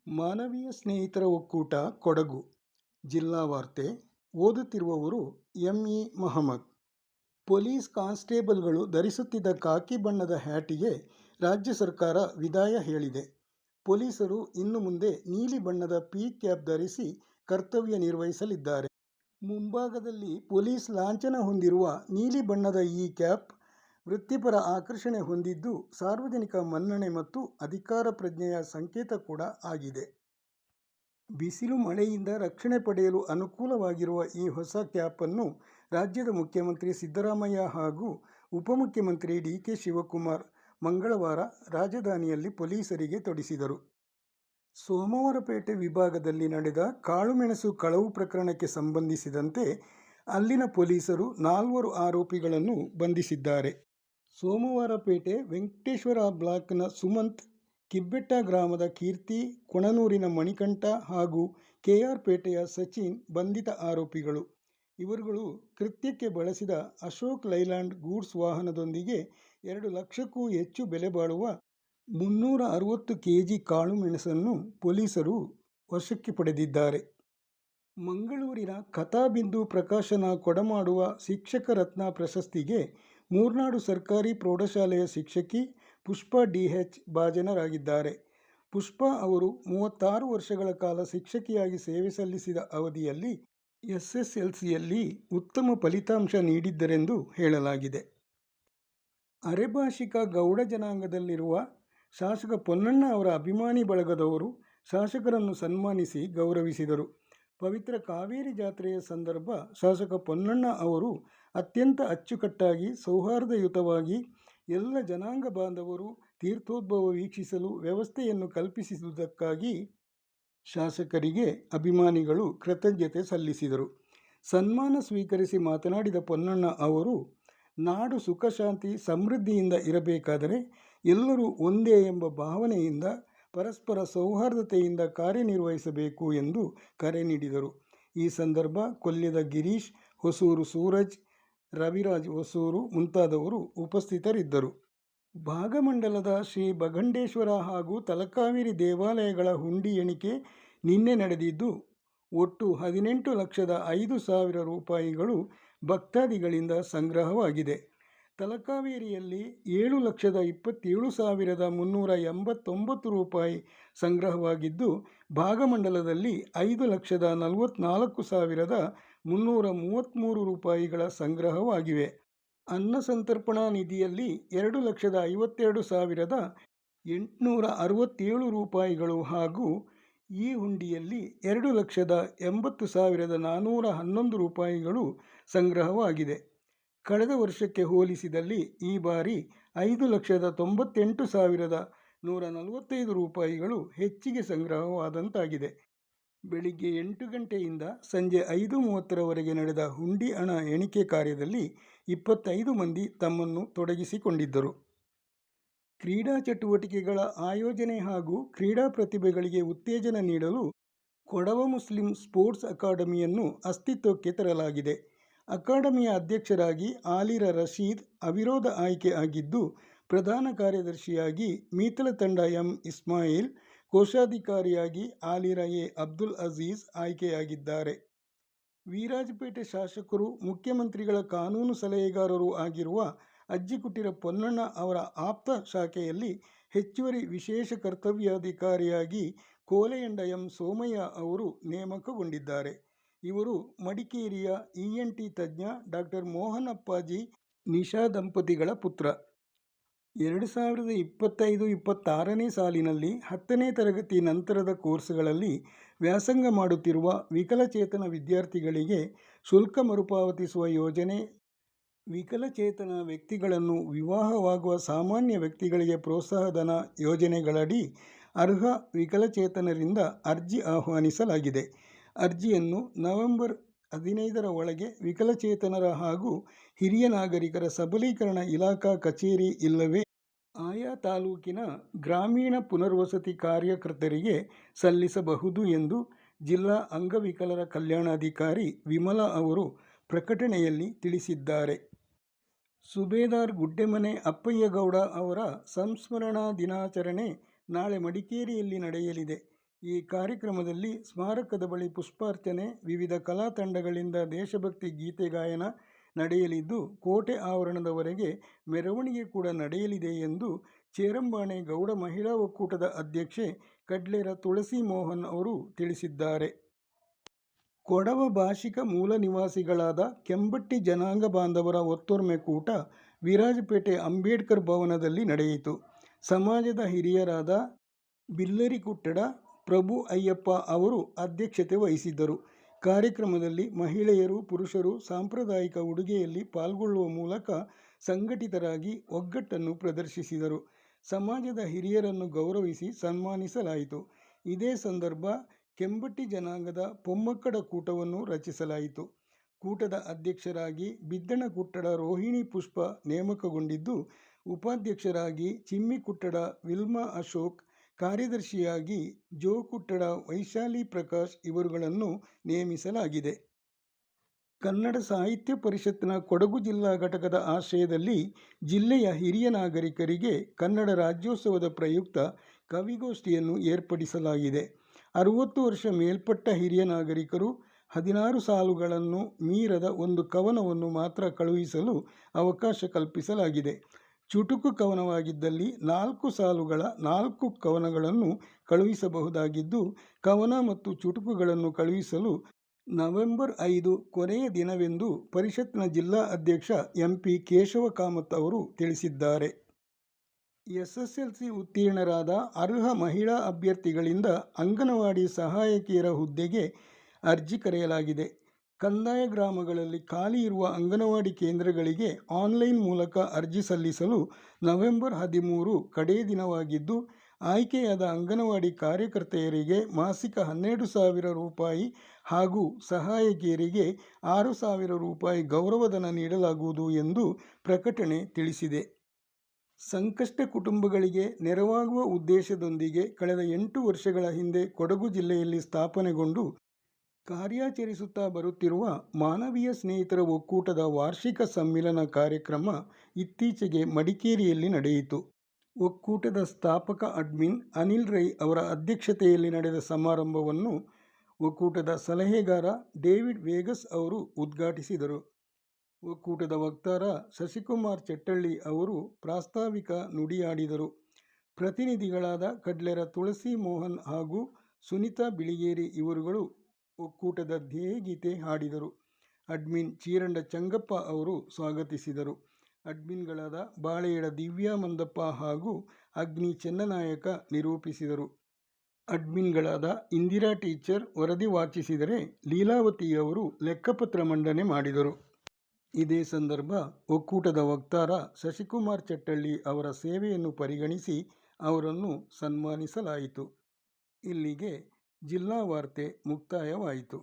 ಮಾನವೀಯ ಸ್ನೇಹಿತರ ಒಕ್ಕೂಟ ಕೊಡಗು ಜಿಲ್ಲಾ ವಾರ್ತೆ ಓದುತ್ತಿರುವವರು ಎಂಇ ಮಹಮ್ಮದ್. ಪೊಲೀಸ್ ಕಾನ್ಸ್ಟೇಬಲ್ಗಳು ಧರಿಸುತ್ತಿದ್ದ ಖಾಕಿ ಬಣ್ಣದ ಹ್ಯಾಟಿಗೆ ರಾಜ್ಯ ಸರ್ಕಾರ ವಿದಾಯ ಹೇಳಿದೆ. ಪೊಲೀಸರು ಇನ್ನು ಮುಂದೆ ನೀಲಿ ಬಣ್ಣದ ಪಿ ಕ್ಯಾಪ್ ಧರಿಸಿ ಕರ್ತವ್ಯ ನಿರ್ವಹಿಸಲಿದ್ದಾರೆ. ಮುಂಭಾಗದಲ್ಲಿ ಪೊಲೀಸ್ ಲಾಂಛನ ಹೊಂದಿರುವ ನೀಲಿ ಬಣ್ಣದ ಈ ಕ್ಯಾಪ್ ವೃತ್ತಿಪರ ಆಕರ್ಷಣೆ ಹೊಂದಿದ್ದು, ಸಾರ್ವಜನಿಕ ಮನ್ನಣೆ ಮತ್ತು ಅಧಿಕಾರ ಪ್ರಜ್ಞೆಯ ಸಂಕೇತ ಕೂಡ ಆಗಿದೆ. ಬಿಸಿಲು ಮಳೆಯಿಂದ ರಕ್ಷಣೆ ಪಡೆಯಲು ಅನುಕೂಲವಾಗಿರುವ ಈ ಹೊಸ ಕ್ಯಾಪ್ ಅನ್ನು ರಾಜ್ಯದ ಮುಖ್ಯಮಂತ್ರಿ ಸಿದ್ದರಾಮಯ್ಯ ಹಾಗೂ ಉಪಮುಖ್ಯಮಂತ್ರಿ ಡಿ.ಕೆ. ಶಿವಕುಮಾರ್ ಮಂಗಳವಾರ ರಾಜಧಾನಿಯಲ್ಲಿ ಪೊಲೀಸರಿಗೆ ತೊಡಿಸಿದರು. ಸೋಮವಾರಪೇಟೆ ವಿಭಾಗದಲ್ಲಿ ನಡೆದ ಕಾಳುಮೆಣಸು ಕಳವು ಪ್ರಕರಣಕ್ಕೆ ಸಂಬಂಧಿಸಿದಂತೆ ಅಲ್ಲಿನ ಪೊಲೀಸರು 4 ಆರೋಪಿಗಳನ್ನು ಬಂಧಿಸಿದ್ದಾರೆ. ಸೋಮವಾರಪೇಟೆ ವೆಂಕಟೇಶ್ವರ ಬ್ಲಾಕ್ನ ಸುಮಂತ್, ಕಿಬ್ಬೆಟ್ಟ ಗ್ರಾಮದ ಕೀರ್ತಿ, ಕೊಣನೂರಿನ ಮಣಿಕಂಠ ಹಾಗೂ ಕೆ.ಆರ್. ಪೇಟೆಯ ಸಚಿನ್ ಬಂಧಿತ ಆರೋಪಿಗಳು. ಇವರುಗಳು ಕೃತ್ಯಕ್ಕೆ ಬಳಸಿದ ಅಶೋಕ್ ಲೈಲ್ಯಾಂಡ್ ಗೂಡ್ಸ್ ವಾಹನದೊಂದಿಗೆ 2 ಲಕ್ಷಕ್ಕೂ ಹೆಚ್ಚು ಬೆಲೆ ಬಾಳುವ 360 ಕೆಜಿ ಕಾಳುಮೆಣಸನ್ನು ಪೊಲೀಸರು ವಶಕ್ಕೆ ಪಡೆದಿದ್ದಾರೆ. ಮಂಗಳೂರಿನ ಕಥಾಬಿಂದು ಪ್ರಕಾಶನ ಕೊಡಮಾಡುವ ಶಿಕ್ಷಕ ರತ್ನ ಪ್ರಶಸ್ತಿಗೆ ಮೂರ್ನಾಡು ಸರ್ಕಾರಿ ಪ್ರೌಢಶಾಲೆಯ ಶಿಕ್ಷಕಿ ಪುಷ್ಪಾ ಡಿ.ಎಚ್. ಭಾಜನರಾಗಿದ್ದಾರೆ. ಪುಷ್ಪಾ ಅವರು 36 ವರ್ಷಗಳ ಕಾಲ ಶಿಕ್ಷಕಿಯಾಗಿ ಸೇವೆ ಸಲ್ಲಿಸಿದ ಅವಧಿಯಲ್ಲಿ ಎಸ್ಎಸ್ಎಲ್ಸಿಯಲ್ಲಿ ಉತ್ತಮ ಫಲಿತಾಂಶ ನೀಡಿದ್ದರೆಂದು ಹೇಳಲಾಗಿದೆ. ಅರೆಭಾಷಿಕ ಗೌಡ ಜನಾಂಗದಲ್ಲಿರುವ ಶಾಸಕ ಪೊನ್ನಣ್ಣ ಅವರ ಅಭಿಮಾನಿ ಬಳಗದವರು ಶಾಸಕರನ್ನು ಸನ್ಮಾನಿಸಿ ಗೌರವಿಸಿದರು. ಪವಿತ್ರ ಕಾವೇರಿ ಜಾತ್ರೆಯ ಸಂದರ್ಭ ಶಾಸಕ ಪೊನ್ನಣ್ಣ ಅವರು ಅತ್ಯಂತ ಅಚ್ಚುಕಟ್ಟಾಗಿ ಸೌಹಾರ್ದಯುತವಾಗಿ ಎಲ್ಲ ಜನಾಂಗ ಬಾಂಧವರು ತೀರ್ಥೋದ್ಭವ ವೀಕ್ಷಿಸಲು ವ್ಯವಸ್ಥೆಯನ್ನು ಕಲ್ಪಿಸಿದುದಕ್ಕಾಗಿ ಶಾಸಕರಿಗೆ ಅಭಿಮಾನಿಗಳು ಕೃತಜ್ಞತೆ ಸಲ್ಲಿಸಿದರು. ಸನ್ಮಾನ ಸ್ವೀಕರಿಸಿ ಮಾತನಾಡಿದ ಪೊನ್ನಣ್ಣ ಅವರು, ನಾಡು ಸುಖ ಶಾಂತಿ ಸಮೃದ್ಧಿಯಿಂದ ಇರಬೇಕಾದರೆ ಎಲ್ಲರೂ ಒಂದೇ ಎಂಬ ಭಾವನೆಯಿಂದ ಪರಸ್ಪರ ಸೌಹಾರ್ದತೆಯಿಂದ ಕಾರ್ಯನಿರ್ವಹಿಸಬೇಕು ಎಂದು ಕರೆ ನೀಡಿದರು. ಈ ಸಂದರ್ಭ ಕೊಲ್ಯದ ಗಿರೀಶ್, ಹೊಸೂರು ಸೂರಜ್, ರವಿರಾಜ್ ಹೊಸೂರು ಮುಂತಾದವರು ಉಪಸ್ಥಿತರಿದ್ದರು. ಭಾಗಮಂಡಲದ ಶ್ರೀ ಭಗಂಡೇಶ್ವರ ಹಾಗೂ ತಲಕಾವೇರಿ ದೇವಾಲಯಗಳ ಹುಂಡಿ ಎಣಿಕೆ ನಿನ್ನೆ ನಡೆದಿದ್ದು, ಒಟ್ಟು 18,05,000 ರೂಪಾಯಿಗಳು ಭಕ್ತಾದಿಗಳಿಂದ ಸಂಗ್ರಹವಾಗಿದೆ. ತಲಕಾವೇರಿಯಲ್ಲಿ 7,27,389 ರೂಪಾಯಿ ಸಂಗ್ರಹವಾಗಿದ್ದು, ಭಾಗಮಂಡಲದಲ್ಲಿ 5,44,333 ರೂಪಾಯಿಗಳ ಸಂಗ್ರಹವಾಗಿವೆ. ಅನ್ನ ಸಂತರ್ಪಣಾ ನಿಧಿಯಲ್ಲಿ 2,52,867 ರೂಪಾಯಿಗಳು ಹಾಗೂ ಈ ಹುಂಡಿಯಲ್ಲಿ 2,80,411 ರೂಪಾಯಿಗಳು ಸಂಗ್ರಹವಾಗಿದೆ. ಕಳೆದ ವರ್ಷಕ್ಕೆ ಹೋಲಿಸಿದಲ್ಲಿ ಈ ಬಾರಿ 5,98,145 ರೂಪಾಯಿಗಳು ಹೆಚ್ಚಿಗೆ ಸಂಗ್ರಹವಾದಂತಾಗಿದೆ. ಬೆಳಿಗ್ಗೆ 8 ಗಂಟೆಯಿಂದ ಸಂಜೆ 5:30 ನಡೆದ ಹುಂಡಿ ಹಣ ಎಣಿಕೆ ಕಾರ್ಯದಲ್ಲಿ 25 ಮಂದಿ ತಮ್ಮನ್ನು ತೊಡಗಿಸಿಕೊಂಡಿದ್ದರು. ಕ್ರೀಡಾ ಚಟುವಟಿಕೆಗಳ ಆಯೋಜನೆ ಹಾಗೂ ಕ್ರೀಡಾ ಪ್ರತಿಭೆಗಳಿಗೆ ಉತ್ತೇಜನ ನೀಡಲು ಕೊಡವ ಮುಸ್ಲಿಂ ಸ್ಪೋರ್ಟ್ಸ್ ಅಕಾಡೆಮಿಯನ್ನು ಅಸ್ತಿತ್ವಕ್ಕೆ ತರಲಾಗಿದೆ. ಅಕಾಡೆಮಿಯ ಅಧ್ಯಕ್ಷರಾಗಿ ಆಲಿರ ರಶೀದ್ ಅವಿರೋಧ ಆಯ್ಕೆ ಆಗಿದ್ದು, ಪ್ರಧಾನ ಕಾರ್ಯದರ್ಶಿಯಾಗಿ ಮೀತಲ ತಂಡ ಎಂ. ಇಸ್ಮಾಯಿಲ್, ಕೋಶಾಧಿಕಾರಿಯಾಗಿ ಆಲಿರ ಎ. ಅಬ್ದುಲ್ ಅಜೀಜ್ ಆಯ್ಕೆಯಾಗಿದ್ದಾರೆ. ವಿರಾಜಪೇಟೆ ಶಾಸಕರು, ಮುಖ್ಯಮಂತ್ರಿಗಳ ಕಾನೂನು ಸಲಹೆಗಾರರೂ ಆಗಿರುವ ಅಜ್ಜಿಕುಟೀರ ಪೊನ್ನಣ್ಣ ಅವರ ಆಪ್ತ ಶಾಖೆಯಲ್ಲಿ ಹೆಚ್ಚುವರಿ ವಿಶೇಷ ಕರ್ತವ್ಯಾಧಿಕಾರಿಯಾಗಿ ಕೋಲೆಯಂಡ ಎಂ. ಸೋಮಯ್ಯ ಅವರು ನೇಮಕಗೊಂಡಿದ್ದಾರೆ. ಇವರು ಮಡಿಕೇರಿಯ ಇಎನ್‌ಟಿ ತಜ್ಞ ಡಾ. ಮೋಹನ್ ಅಪ್ಪಾಜಿ ನಿಶಾ ದಂಪತಿಗಳ ಪುತ್ರ. 2025-26ನೇ ಸಾಲಿನಲ್ಲಿ 10ನೇ ತರಗತಿ ನಂತರದ ಕೋರ್ಸ್ಗಳಲ್ಲಿ ವ್ಯಾಸಂಗ ಮಾಡುತ್ತಿರುವ ವಿಕಲಚೇತನ ವಿದ್ಯಾರ್ಥಿಗಳಿಗೆ ಶುಲ್ಕ ಮರುಪಾವತಿಸುವ ಯೋಜನೆ, ವಿಕಲಚೇತನ ವ್ಯಕ್ತಿಗಳನ್ನು ವಿವಾಹವಾಗುವ ಸಾಮಾನ್ಯ ವ್ಯಕ್ತಿಗಳಿಗೆ ಪ್ರೋತ್ಸಾಹಧನ ಯೋಜನೆಗಳಡಿ ಅರ್ಹ ವಿಕಲಚೇತನರಿಂದ ಅರ್ಜಿ ಆಹ್ವಾನಿಸಲಾಗಿದೆ. ಅರ್ಜಿಯನ್ನು ನವೆಂಬರ್ 15ರ ಒಳಗೆ ವಿಕಲಚೇತನರ ಹಾಗೂ ಹಿರಿಯ ನಾಗರಿಕರ ಸಬಲೀಕರಣ ಇಲಾಖಾ ಕಚೇರಿ ಇಲ್ಲವೇ ಆಯಾ ತಾಲೂಕಿನ ಗ್ರಾಮೀಣ ಪುನರ್ವಸತಿ ಕಾರ್ಯಕರ್ತರಿಗೆ ಸಲ್ಲಿಸಬಹುದು ಎಂದು ಜಿಲ್ಲಾ ಅಂಗವಿಕಲರ ಕಲ್ಯಾಣಾಧಿಕಾರಿ ವಿಮಲಾ ಅವರು ಪ್ರಕಟಣೆಯಲ್ಲಿ ತಿಳಿಸಿದ್ದಾರೆ. ಸುಬೇದಾರ್ ಗುಡ್ಡೆಮನೆ ಅಪ್ಪಯ್ಯಗೌಡ ಅವರ ಸಂಸ್ಮರಣಾ ದಿನಾಚರಣೆ ನಾಳೆ ಮಡಿಕೇರಿಯಲ್ಲಿ ನಡೆಯಲಿದೆ. ಈ ಕಾರ್ಯಕ್ರಮದಲ್ಲಿ ಸ್ಮಾರಕದ ಬಳಿ ಪುಷ್ಪಾರ್ಚನೆ, ವಿವಿಧ ಕಲಾ ತಂಡಗಳಿಂದ ದೇಶಭಕ್ತಿ ಗೀತೆ ಗಾಯನ ನಡೆಯಲಿದ್ದು, ಕೋಟೆ ಆವರಣದವರೆಗೆ ಮೆರವಣಿಗೆ ಕೂಡ ನಡೆಯಲಿದೆ ಎಂದು ಚೇರಂಬಾಣೆ ಗೌಡ ಮಹಿಳಾ ಒಕ್ಕೂಟದ ಅಧ್ಯಕ್ಷೆ ಕಡ್ಲೇರ ತುಳಸಿ ಮೋಹನ್ ಅವರು ತಿಳಿಸಿದ್ದಾರೆ. ಕೊಡವ ಭಾಷಿಕ ಮೂಲ ನಿವಾಸಿಗಳಾದ ಕೆಂಬಟ್ಟಿ ಜನಾಂಗ ಬಾಂಧವರ ಒತ್ತೊರ್ಮೆ ಕೂಟ ವಿರಾಜಪೇಟೆ ಅಂಬೇಡ್ಕರ್ ಭವನದಲ್ಲಿ ನಡೆಯಿತು. ಸಮಾಜದ ಹಿರಿಯರಾದ ಬಿಲ್ಲರಿ ಕುಟ್ಟಡ ಪ್ರಭು ಅಯ್ಯಪ್ಪ ಅವರು ಅಧ್ಯಕ್ಷತೆ ವಹಿಸಿದ್ದರು. ಕಾರ್ಯಕ್ರಮದಲ್ಲಿ ಮಹಿಳೆಯರು, ಪುರುಷರು ಸಾಂಪ್ರದಾಯಿಕ ಉಡುಗೆಯಲ್ಲಿ ಪಾಲ್ಗೊಳ್ಳುವ ಮೂಲಕ ಸಂಘಟಿತರಾಗಿ ಒಗ್ಗಟ್ಟನ್ನು ಪ್ರದರ್ಶಿಸಿದರು. ಸಮಾಜದ ಹಿರಿಯರನ್ನು ಗೌರವಿಸಿ ಸನ್ಮಾನಿಸಲಾಯಿತು. ಇದೇ ಸಂದರ್ಭ ಕೆಂಬಟ್ಟಿ ಜನಾಂಗದ ಪೊಮ್ಮಕ್ಕಡ ಕೂಟವನ್ನು ರಚಿಸಲಾಯಿತು. ಕೂಟದ ಅಧ್ಯಕ್ಷರಾಗಿ ಬಿದ್ದಣ ಕುಟ್ಟಡ ರೋಹಿಣಿ ಪುಷ್ಪ ನೇಮಕಗೊಂಡಿದ್ದು, ಉಪಾಧ್ಯಕ್ಷರಾಗಿ ಚಿಮ್ಮಿ ಕುಟ್ಟಡ ವಿಲ್ಮಾ ಅಶೋಕ್, ಕಾರ್ಯದರ್ಶಿಯಾಗಿ ಜೋ ಕುಟ್ಟಡ ವೈಶಾಲಿ ಪ್ರಕಾಶ್ ಇವರುಗಳನ್ನು ನೇಮಿಸಲಾಗಿದೆ. ಕನ್ನಡ ಸಾಹಿತ್ಯ ಪರಿಷತ್ನ ಕೊಡಗು ಜಿಲ್ಲಾ ಘಟಕದ ಆಶ್ರಯದಲ್ಲಿ ಜಿಲ್ಲೆಯ ಹಿರಿಯ ನಾಗರಿಕರಿಗೆ ಕನ್ನಡ ರಾಜ್ಯೋತ್ಸವದ ಪ್ರಯುಕ್ತ ಕವಿಗೋಷ್ಠಿಯನ್ನು ಏರ್ಪಡಿಸಲಾಗಿದೆ. 60 ವರ್ಷ ಮೇಲ್ಪಟ್ಟ ಹಿರಿಯ ನಾಗರಿಕರು 16 ಸಾಲುಗಳನ್ನು ಮೀರದ ಒಂದು ಕವನವನ್ನು ಮಾತ್ರ ಕಳುಹಿಸಲು ಅವಕಾಶ ಕಲ್ಪಿಸಲಾಗಿದೆ. ಚುಟುಕು ಕವನವಾಗಿದ್ದಲ್ಲಿ 4 ಸಾಲುಗಳ 4 ಕವನಗಳನ್ನು ಕಳುಹಿಸಬಹುದಾಗಿದ್ದು, ಕವನ ಮತ್ತು ಚುಟುಕುಗಳನ್ನು ಕಳುಹಿಸಲು ನವೆಂಬರ್ 5 ಕೊನೆಯ ದಿನವೆಂದು ಪರಿಷತ್ನ ಜಿಲ್ಲಾ ಅಧ್ಯಕ್ಷ ಎಂಪಿ ಕೇಶವ ಕಾಮತ್ ಅವರು ತಿಳಿಸಿದ್ದಾರೆ. ಎಸ್ಎಸ್ಎಲ್ಸಿ ಉತ್ತೀರ್ಣರಾದ ಅರ್ಹ ಮಹಿಳಾ ಅಭ್ಯರ್ಥಿಗಳಿಂದ ಅಂಗನವಾಡಿ ಸಹಾಯಕಿಯರ ಹುದ್ದೆಗೆ ಅರ್ಜಿ ಕರೆಯಲಾಗಿದೆ. ಕಂದಾಯ ಗ್ರಾಮಗಳಲ್ಲಿ ಖಾಲಿ ಇರುವ ಅಂಗನವಾಡಿ ಕೇಂದ್ರಗಳಿಗೆ ಆನ್ಲೈನ್ ಮೂಲಕ ಅರ್ಜಿ ಸಲ್ಲಿಸಲು ನವೆಂಬರ್ 13 ಕಡೇ ದಿನವಾಗಿದ್ದು, ಆಯ್ಕೆಯಾದ ಅಂಗನವಾಡಿ ಕಾರ್ಯಕರ್ತೆಯರಿಗೆ ಮಾಸಿಕ 12,000 ರೂಪಾಯಿ ಹಾಗೂ ಸಹಾಯಕಿಯರಿಗೆ 6,000 ರೂಪಾಯಿ ಗೌರವಧನ ನೀಡಲಾಗುವುದು ಎಂದು ಪ್ರಕಟಣೆ ತಿಳಿಸಿದೆ. ಸಂಕಷ್ಟ ಕುಟುಂಬಗಳಿಗೆ ನೆರವಾಗುವ ಉದ್ದೇಶದೊಂದಿಗೆ ಕಳೆದ 8 ವರ್ಷಗಳ ಹಿಂದೆ ಕೊಡಗು ಜಿಲ್ಲೆಯಲ್ಲಿ ಸ್ಥಾಪನೆಗೊಂಡು ಕಾರ್ಯಾಚರಿಸುತ್ತಾ ಬರುತ್ತಿರುವ ಮಾನವೀಯ ಸ್ನೇಹಿತರ ಒಕ್ಕೂಟದ ವಾರ್ಷಿಕ ಸಮ್ಮಿಲನ ಕಾರ್ಯಕ್ರಮ ಇತ್ತೀಚೆಗೆ ಮಡಿಕೇರಿಯಲ್ಲಿ ನಡೆಯಿತು. ಒಕ್ಕೂಟದ ಸ್ಥಾಪಕ ಅಡ್ಮಿನ್ ಅನಿಲ್ ರೈ ಅವರ ಅಧ್ಯಕ್ಷತೆಯಲ್ಲಿ ನಡೆದ ಸಮಾರಂಭವನ್ನು ಒಕ್ಕೂಟದ ಸಲಹೆಗಾರ ಡೇವಿಡ್ ವೇಗಸ್ ಅವರು ಉದ್ಘಾಟಿಸಿದರು. ಒಕ್ಕೂಟದ ವಕ್ತಾರ ಶಶಿಕುಮಾರ್ ಚೆಟ್ಟಳ್ಳಿ ಅವರು ಪ್ರಾಸ್ತಾವಿಕ ನುಡಿಯಾಡಿದರು. ಪ್ರತಿನಿಧಿಗಳಾದ ಕಡ್ಲೇರ ತುಳಸಿ ಮೋಹನ್ ಹಾಗೂ ಸುನಿತಾ ಬಿಳಿಗೇರಿ ಇವರುಗಳು ಒಕ್ಕೂಟದ ಧ್ಯೇಯಗೀತೆ ಹಾಡಿದರು. ಅಡ್ಮಿನ್ ಚೀರಂಡ ಚಂಗಪ್ಪ ಅವರು ಸ್ವಾಗತಿಸಿದರು. ಅಡ್ಮಿನ್ಗಳಾದ ಬಾಳೆಯಡ ದಿವ್ಯಾ ಮಂದಪ್ಪ ಹಾಗೂ ಅಗ್ನಿ ಚೆನ್ನನಾಯಕ ನಿರೂಪಿಸಿದರು. ಅಡ್ಮಿನ್ಗಳಾದ ಇಂದಿರಾ ಟೀಚರ್ ವರದಿ ವಾಚಿಸಿದರೆ, ಲೀಲಾವತಿಯವರು ಲೆಕ್ಕಪತ್ರ ಮಂಡನೆ ಮಾಡಿದರು. ಇದೇ ಸಂದರ್ಭ ಒಕ್ಕೂಟದ ವಕ್ತಾರ ಶಶಿಕುಮಾರ್ ಚೆಟ್ಟಳ್ಳಿ ಅವರ ಸೇವೆಯನ್ನು ಪರಿಗಣಿಸಿ ಅವರನ್ನು ಸನ್ಮಾನಿಸಲಾಯಿತು. ಇಲ್ಲಿಗೆ ಜಿಲ್ಲಾ ವಾರ್ತೆ ಮುಕ್ತಾಯವಾಯಿತು.